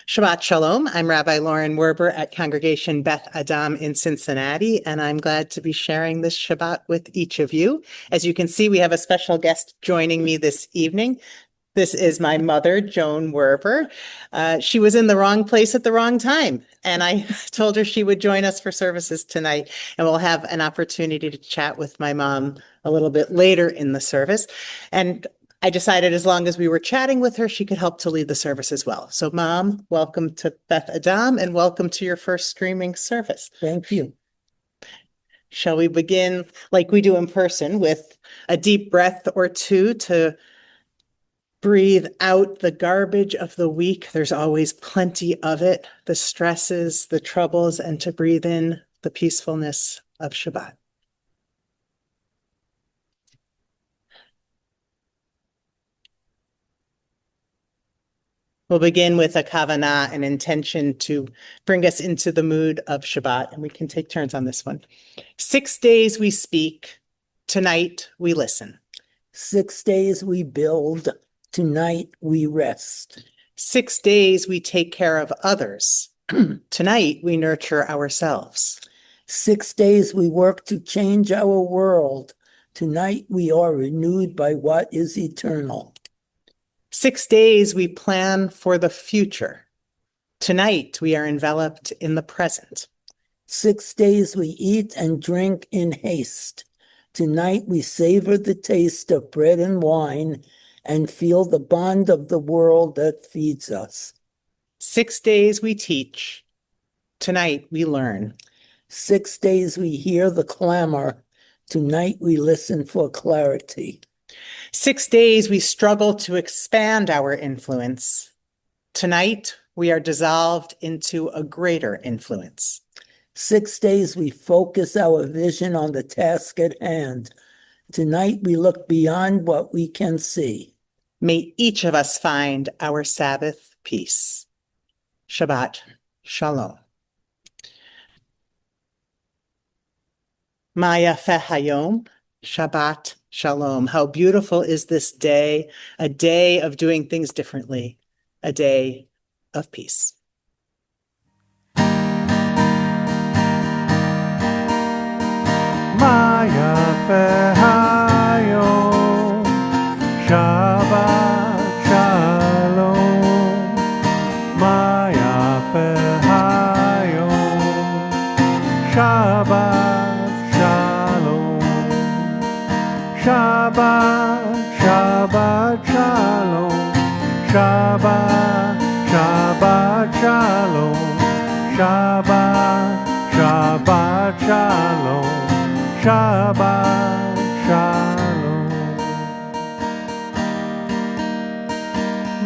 Shabbat Shalom. I'm Rabbi Lauren Werber at Congregation Beth Adam in Cincinnati, and I'm glad to be sharing this Shabbat with each of you. As you can see, we have a special guest joining me this evening. This is my mother, Joan Werber. She was in the wrong place at the wrong time, and I told her she would join us for services tonight, and we'll have an opportunity to chat with my mom a little bit later in the service. And I decided as long as we were chatting with her, she could help to lead the service as well. So Mom, welcome to Beth Adam and welcome to your first streaming service. Thank you. Shall we begin like we do in person with a deep breath or two to breathe out the garbage of the week? There's always plenty of it, the stresses, the troubles, and to breathe in the peacefulness of Shabbat. We'll begin with a kavanah, an intention to bring us into the mood of Shabbat, and we can take turns on this one. 6 days we speak, tonight we listen. 6 days we build, tonight we rest. 6 days we take care of others, tonight we nurture ourselves. 6 days we work to change our world, tonight we are renewed by what is eternal. 6 days we plan for the future, tonight we are enveloped in the present. 6 days we eat and drink in haste, tonight we savor the taste of bread and wine and feel the bond of the world that feeds us. 6 days we teach, tonight we learn. 6 days we hear the clamor, tonight we listen for clarity. 6 days we struggle to expand our influence. Tonight we are dissolved into a greater influence. 6 days we focus our vision on the task at hand. Tonight we look beyond what we can see. May each of us find our Sabbath peace. Shabbat Shalom. Maya Hayom, Shabbat Shalom. How beautiful is this day, a day of doing things differently, a day of peace. Maya Hayom, Shabbat Shalom. Maya Hayom, Shabbat Shalom. Shabbat, Shabbat Shalom. Shabbat, Shabbat Shalom. Shabbat, Shabbat Shalom. Shabbat Shalom.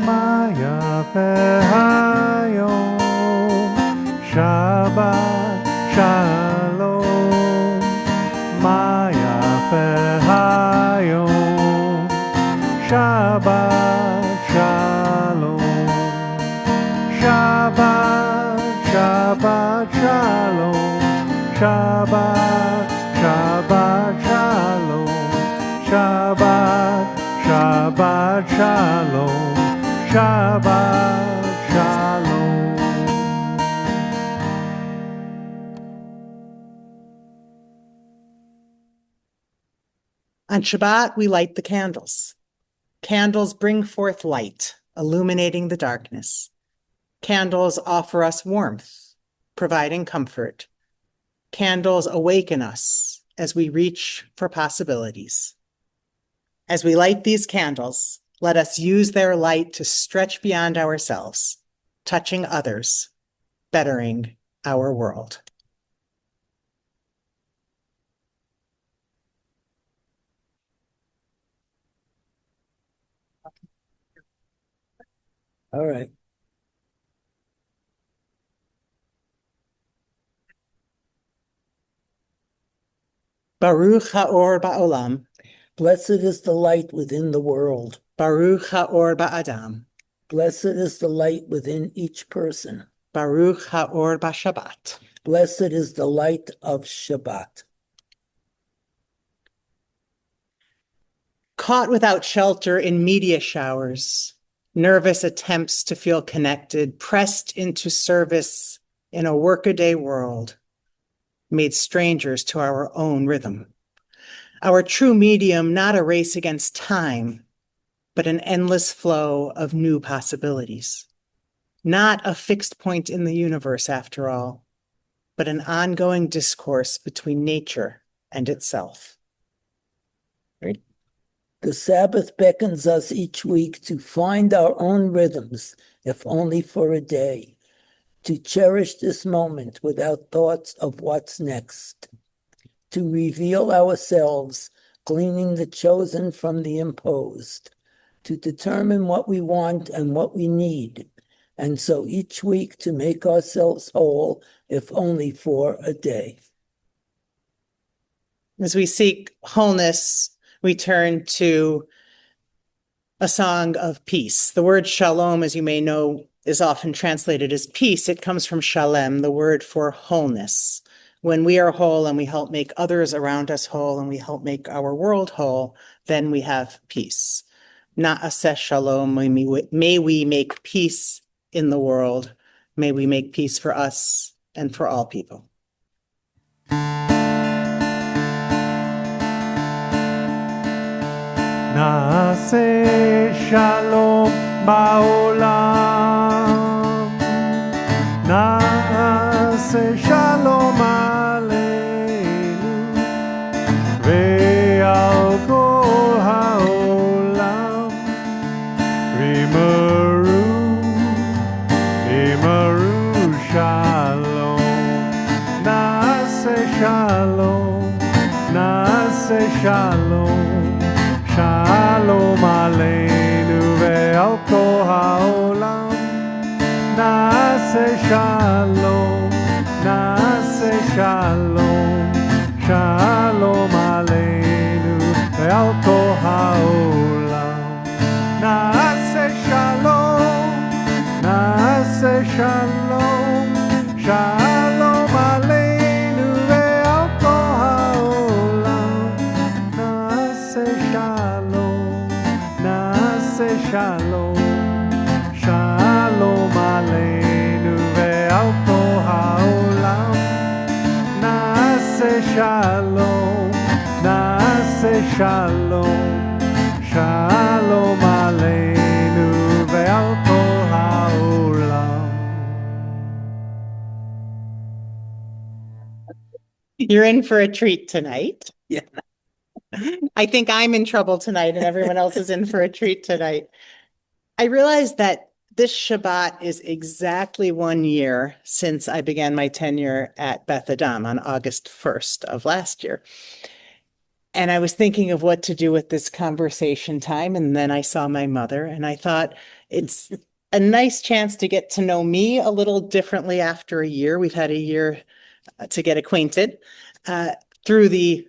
Maya Hayom, Shabbat Shalom. Maya Hayom, Shabbat Shalom. Shabbat, Shabbat Shalom. Shabbat, Shabbat Shalom. Shabbat, Shabbat Shalom. Shabbat Shalom. On Shabbat, we light the candles. Candles bring forth light, illuminating the darkness. Candles offer us warmth, providing comfort. Candles awaken us as we reach for possibilities. As we light these candles, let us use their light to stretch beyond ourselves, touching others, bettering our world. All right. Baruch Haor Ba'olam. Blessed is the light within the world. Baruch Haor Ba'adam. Blessed is the light within each person. Baruch Haor Ba'Shabbat. Blessed is the light of Shabbat. Caught without shelter in media showers, nervous attempts to feel connected, pressed into service in a workaday world, made strangers to our own rhythm. Our true medium, not a race against time, but an endless flow of new possibilities. Not a fixed point in the universe, after all, but an ongoing discourse between nature and itself. Right? The Sabbath beckons us each week to find our own rhythms, if only for a day, to cherish this moment without thoughts of what's next, to reveal ourselves, gleaning the chosen from the imposed, to determine what we want and what we need, and so each week to make ourselves whole, if only for a day. As we seek wholeness, we turn to a song of peace. The word shalom, as you may know, is often translated as peace. It comes from shalem, the word for wholeness. When we are whole and we help make others around us whole and we help make our world whole, then we have peace. Na'aseh shalom, may we make peace in the world. May we make peace for us and for all people. נעשה שלום בעולם, נעשה שלום עלינו ועל כל העולם. אמרו שלום, נעשה שלום, נעשה שלום. שלום עלינו ועל כל העולם. נעשה שלום, נעשה שלום. שלום עלינו ועל כל העולם. נעשה שלום, נעשה שלום. שלום עלינו ועל כל העולם. נעשה שלום, נעשה שלום. שלום עלינו ועל כל העולם. נעשה שלום, נעשה שלום. שלום עלינו ועל כל העולם. You're in for a treat tonight. Yeah. I think I'm in trouble tonight and everyone else is in for a treat tonight. I realized that this Shabbat is exactly 1 year since I began my tenure at Beth Adam on August 1st of last year. And I was thinking of what to do with this conversation time. And then I saw my mother and I thought it's a nice chance to get to know me a little differently after a year. We've had a year to get acquainted through the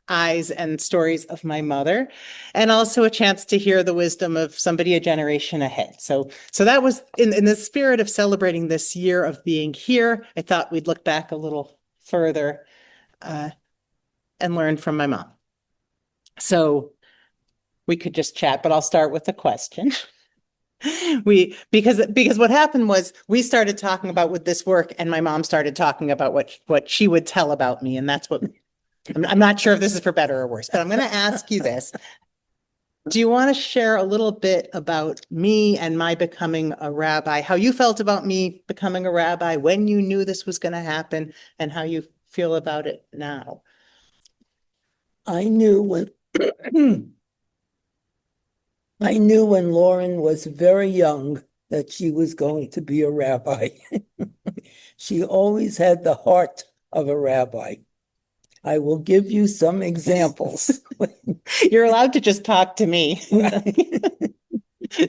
eyes and stories of my mother, and also a chance to hear the wisdom of somebody a generation ahead. So that was in the spirit of celebrating this year of being here. I thought we'd look back a little further and learn from my mom. So we could just chat, but I'll start with a question. Because what happened was we started talking about with this work, and my mom started talking about what she would tell about me, and that's what I'm not sure if this is for better or worse, but I'm going to ask you this. Do you want to share a little bit about me and my becoming a rabbi, how you felt about me becoming a rabbi, when you knew this was going to happen, and how you feel about it now? I knew when Lauren was very young that she was going to be a rabbi. She always had the heart of a rabbi. I will give you some examples. You're allowed to just talk to me.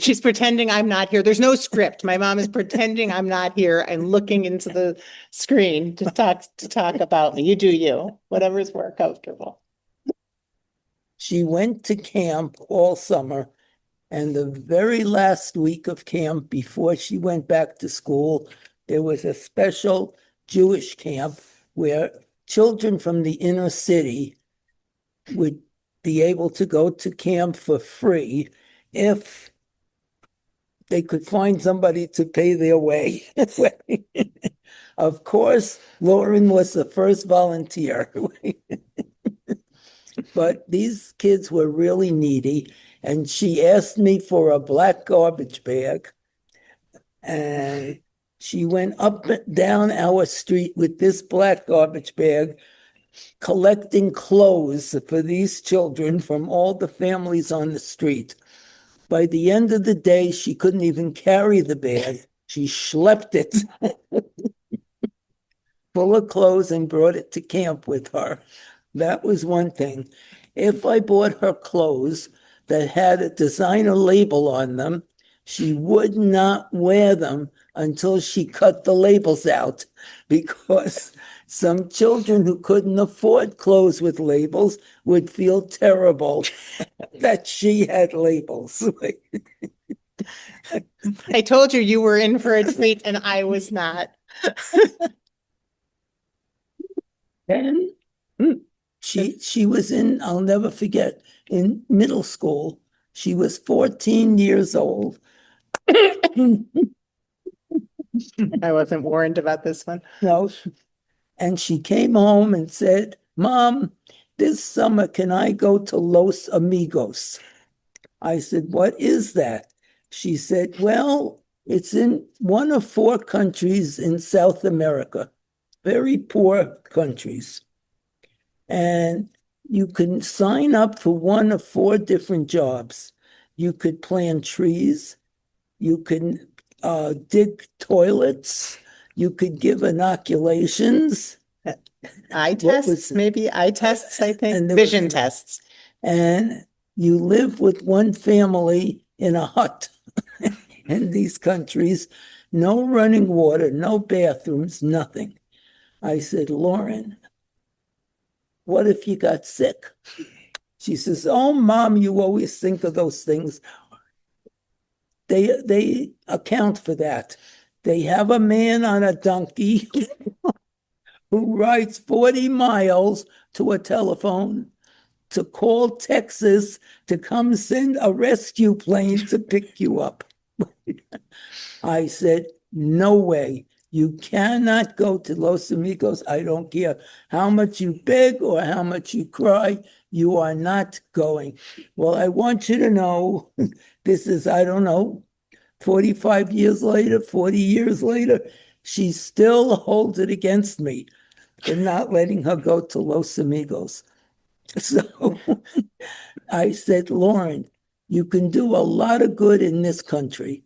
She's pretending I'm not here. There's no script. My mom is pretending I'm not here and looking into the screen to talk about me. You do you, whatever's more comfortable. She went to camp all summer, and the very last week of camp before she went back to school, there was a special Jewish camp where children from the inner city would be able to go to camp for free if they could find somebody to pay their way. Of course, Lauren was the first volunteer. But these kids were really needy, and she asked me for a black garbage bag. And she went up and down our street with this black garbage bag, collecting clothes for these children from all the families on the street. By the end of the day, she couldn't even carry the bag. She schlepped it full of clothes and brought it to camp with her. That was one thing. If I bought her clothes that had a designer label on them, she would not wear them until she cut the labels out, because some children who couldn't afford clothes with labels would feel terrible that she had labels. I told you were in for a treat and I was not. And she was in, I'll never forget, in middle school. She was 14 years old. I wasn't warned about this one. No, and she came home and said, "Mom, this summer can I go to Los Amigos?" I said, "What is that?" She said, "Well, it's in one of 4 countries in South America, very poor countries. And you can sign up for one of 4 different jobs. You could plant trees, you can dig toilets, you could give inoculations." Eye What was tests, it? maybe eye tests, I think, And there was vision an- tests. And you live with one family in a hut in these countries, no running water, no bathrooms, nothing. I said, "Lauren, what if you got sick?" She says, "Oh, Mom, you always think of those things." They account for that. They have a man on a donkey who rides 40 miles to a telephone to call Texas to come send a rescue plane to pick you up. I said, "No way. You cannot go to Los Amigos. I don't care how much you beg or how much you cry. You are not going." Well, I want you to know, this is, I don't know, 45 years later, 40 years later, she still holds it against me for not letting her go to Los Amigos. So I said, "Lauren, you can do a lot of good in this country.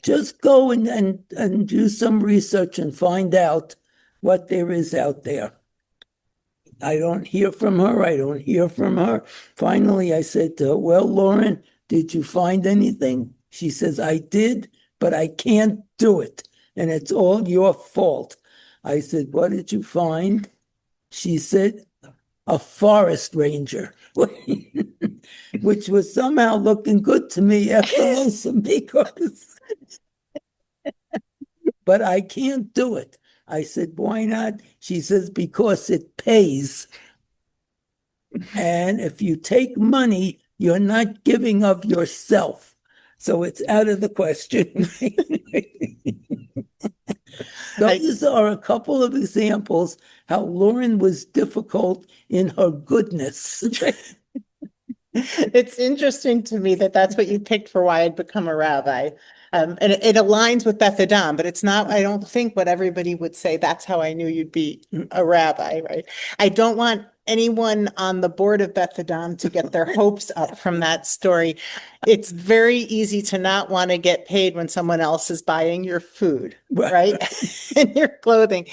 Just go and do some research and find out what there is out there." I don't hear from her. I don't hear from her. Finally, I said to her, "Well, Lauren, did you find anything?" She says, "I did, but I can't do it. And it's all your fault." I said, "What did you find?" She said, "A forest ranger," which was somehow looking good to me after Los Amigos. But I can't do it. I said, "Why not?" She says, "Because it pays. And if you take money, you're not giving of yourself. So it's out of the question." Those are a couple of examples how Lauren was difficult in her goodness. It's interesting to me that that's what you picked for why I'd become a rabbi. And it aligns with Beth Adam, but it's not, I don't think what everybody would say, that's how I knew you'd be a rabbi, right? I don't want anyone on the board of Beth Adam to get their hopes up from that story. It's very easy to not want to get paid when someone else is buying your food, right? And your clothing.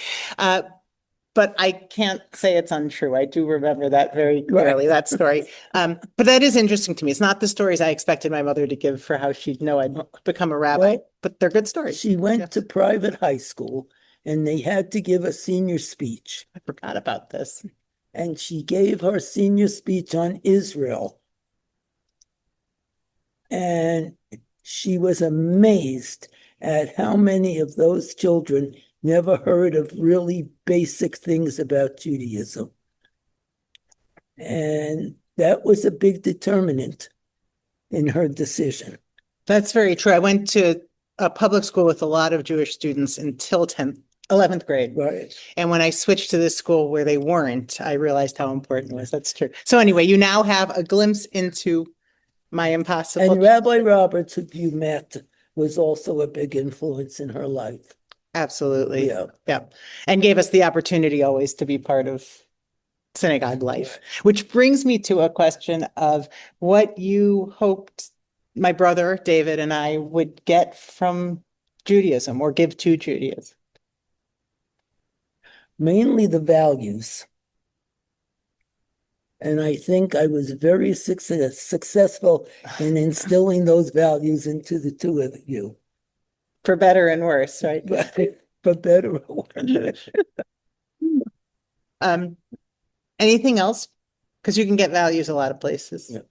But I can't say it's untrue. I do remember that very clearly, that story. But that is interesting to me. It's not the stories I expected my mother to give for how she'd know I'd become a rabbi, Well, but they're good stories. She went to private high school and they had to give a senior speech. I forgot about this. And she gave her senior speech on Israel. And she was amazed at how many of those children never heard of really basic things about Judaism. And that was a big determinant in her decision. That's very true. I went to a public school with a lot of Jewish students until 11th grade. Right. And when I switched to this school where they weren't, I realized how important it was. That's true. So anyway, you now have a glimpse into my impossible. And Rabbi Roberts, who you met, was also a big influence in her life. Absolutely. Yeah. Yeah. And gave us the opportunity always to be part of synagogue life, which brings me to a question of what you hoped my brother David and I would get from Judaism or give to Judaism. Mainly the values. And I think I was very successful in instilling those values into the two of you. For better and worse, right? For better or worse. Anything else? Because you can get values a lot of places. Yeah.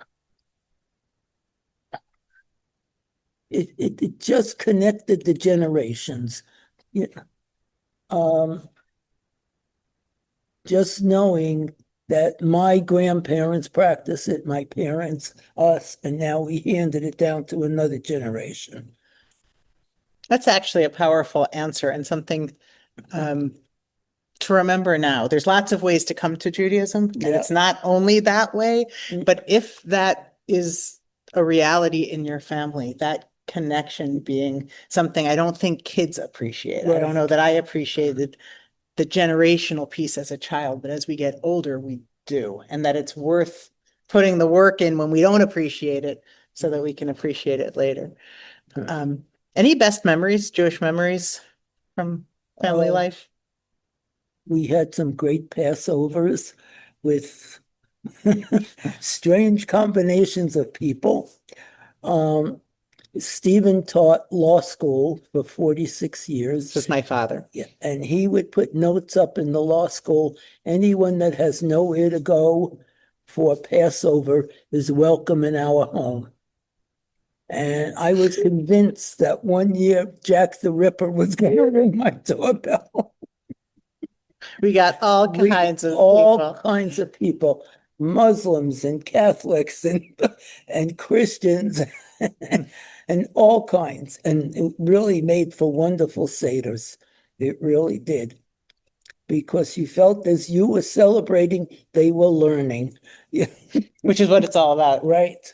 It just connected the generations. Yeah. Just knowing that my grandparents practiced it, my parents, us, and now we handed it down to another generation. That's actually a powerful answer and something to remember now. There's lots of ways to come to Judaism, and Yeah. it's not only that way, but if that is a reality in your family, that connection being something I don't think kids appreciate. I don't Right. know that I appreciated the generational piece as a child, but as we get older, we do, and that it's worth putting the work in when we don't appreciate it so that we can appreciate it later. Any best memories, Jewish memories from family life? We had some great Passovers with strange combinations of people. Stephen taught law school for 46 years. This is my father. Yeah, and he would put notes up in the law school. Anyone that has nowhere to go for Passover is welcome in our home. And I was convinced that one year Jack the Ripper was going to ring my doorbell. We got all kinds of all people. kinds of people, Muslims and Catholics and Christians and all kinds. And it really made for wonderful seders. It really did. Because you felt as you were celebrating, they were learning. Which is what it's all about. Right.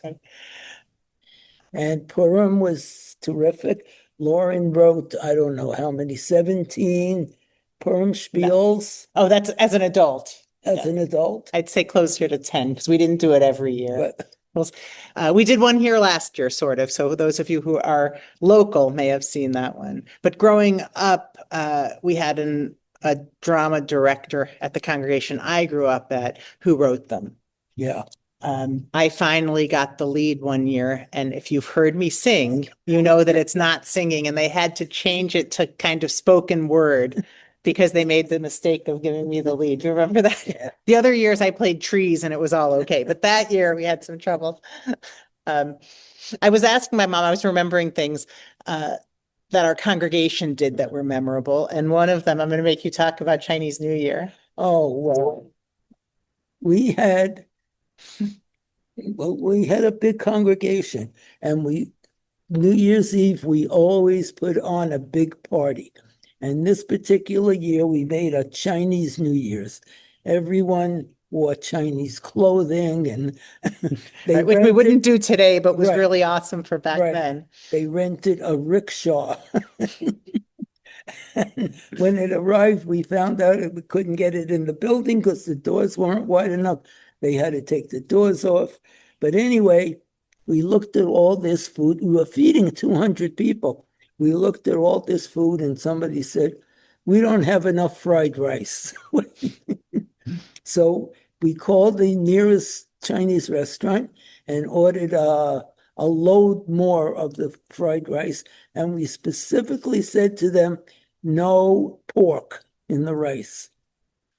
And Purim was terrific. Lauren wrote, I don't know how many, 17 Purim spiels. Oh, that's as an adult. As an adult. I'd say closer to 10 because we didn't do it every year. But we did one here last year, sort of. So those of you who are local may have seen that one. But growing up, we had a drama director at the congregation I grew up at who wrote them. yeah. I finally got the lead one year, and if you've heard me sing, you know that it's not singing, and they had to change it to kind of spoken word because they made the mistake of giving me the lead. Do you remember that? Yeah. The other years I played trees and it was all okay, but that year we had some trouble. I was asking my mom, I was remembering things that our congregation did that were memorable, and one of them, I'm going to make you talk about Chinese New Year. Oh, well, we had a big congregation, and New Year's Eve, we always put on a big party. And this particular year, we made a Chinese New Year's. Everyone wore Chinese clothing, and Which we wouldn't do today, but was Right. really awesome for back Right. then. They rented a rickshaw. And when it arrived, we found out that we couldn't get it in the building because the doors weren't wide enough. They had to take the doors off. But anyway, we looked at all this food. We were feeding 200 people. We looked at all this food and somebody said, we don't have enough fried rice. So we called the nearest Chinese restaurant and ordered a load more of the fried rice. And we specifically said to them, no pork in the rice.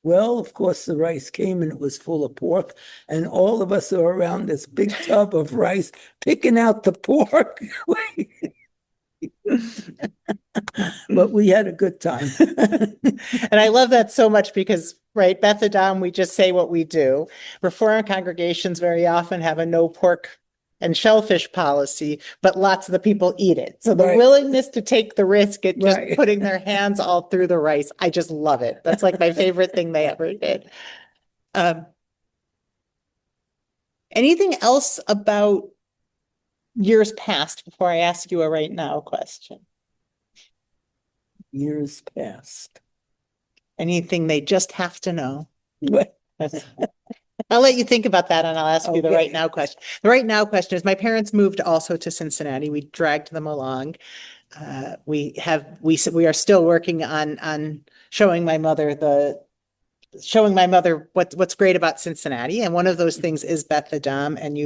Well, of course, the rice came and it was full of pork. And all of us are around this big tub of rice picking out the pork. But we had a good time. And I love that so much because, right, Beth Adam, we just say what we do. Reform congregations very often have a no pork and shellfish policy, but lots of the people eat it. So the Right. willingness to take the risk at just Right. putting their hands all through the rice, I just love it. That's like my favorite thing they ever did. Anything else about years past before I ask you a right now question? Years past. Anything they just have to know? Right. I'll let you think about that and I'll ask you the right Okay. now question. The right now question is my parents moved also to Cincinnati. We dragged them along. We are still working on showing my mother what's great about Cincinnati. And one of those things is Beth Adam, and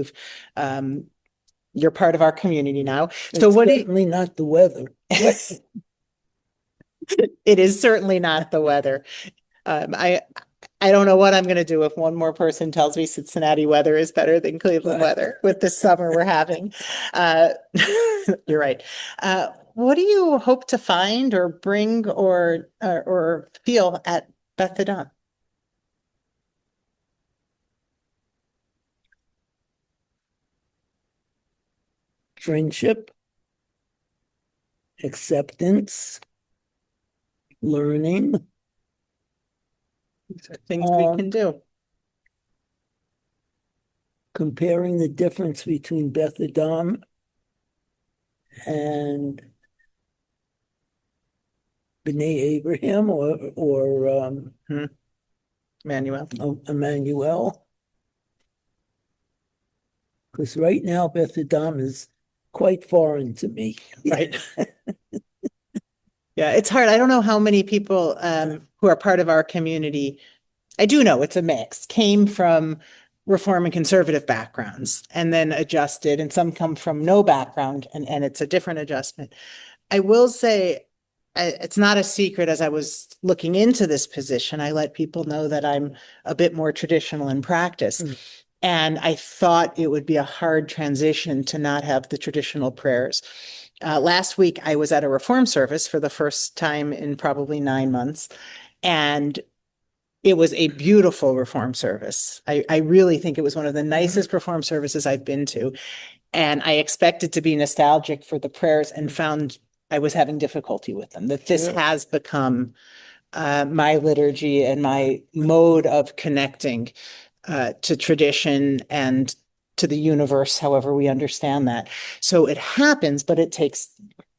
you're part of our community now. So It's what do you, certainly not the weather. it is certainly not the weather. I don't know what I'm going to do if one more person tells me Cincinnati weather is better than Cleveland weather with the summer we're having. You're right. What do you hope to find or bring or feel at Beth Adam? Friendship, acceptance, learning, These are things we can do. comparing the difference between Beth Adam and B'nai Abraham or Manuel. Emmanuel. Because right now Beth Adam is quite foreign to me. Right. Yeah, it's hard. I don't know how many people who are part of our community, I do know it's a mix, came from Reform and conservative backgrounds and then adjusted, and some come from no background and it's a different adjustment. I will say it's not a secret. As I was looking into this position, I let people know that I'm a bit more traditional in practice. And I thought it would be a hard transition to not have the traditional prayers. Last week, I was at a reform service for the first time in probably 9 months, and it was a beautiful reform service. I really think it was one of the nicest reform services I've been to. And I expected to be nostalgic for the prayers and found I was having difficulty with them, that this has become my liturgy and my mode of connecting to tradition and to the universe, however we understand that. So it happens, but it takes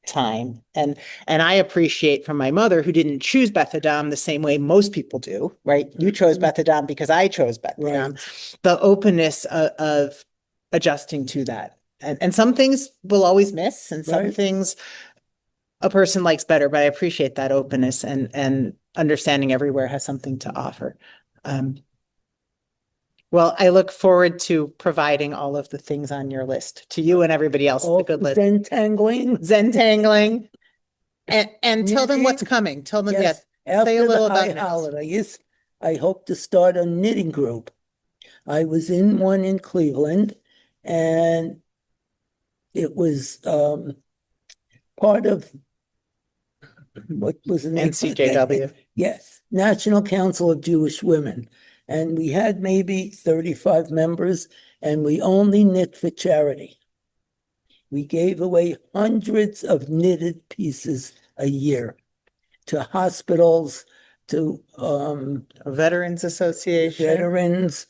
time. And I appreciate from my mother, who didn't choose Beth Adam the same way most people do, right? You chose Beth Adam because I chose Beth Adam. The openness of adjusting to that. And some things we'll always miss, and some things a person likes better, but I appreciate that openness and understanding everywhere has something to offer. Well, I look forward to providing all of the things on your list to you and everybody else. The good list. Zentangling. And tell them what's coming. Tell them, yes. Say a little about holidays. I hope to start a knitting group. I was in one in Cleveland, and it was part of what was the name? NCJW. Yes, National Council of Jewish Women. And we had maybe 35 members, and we only knit for charity. We gave away hundreds of knitted pieces a year to hospitals, to Veterans Association. Veterans,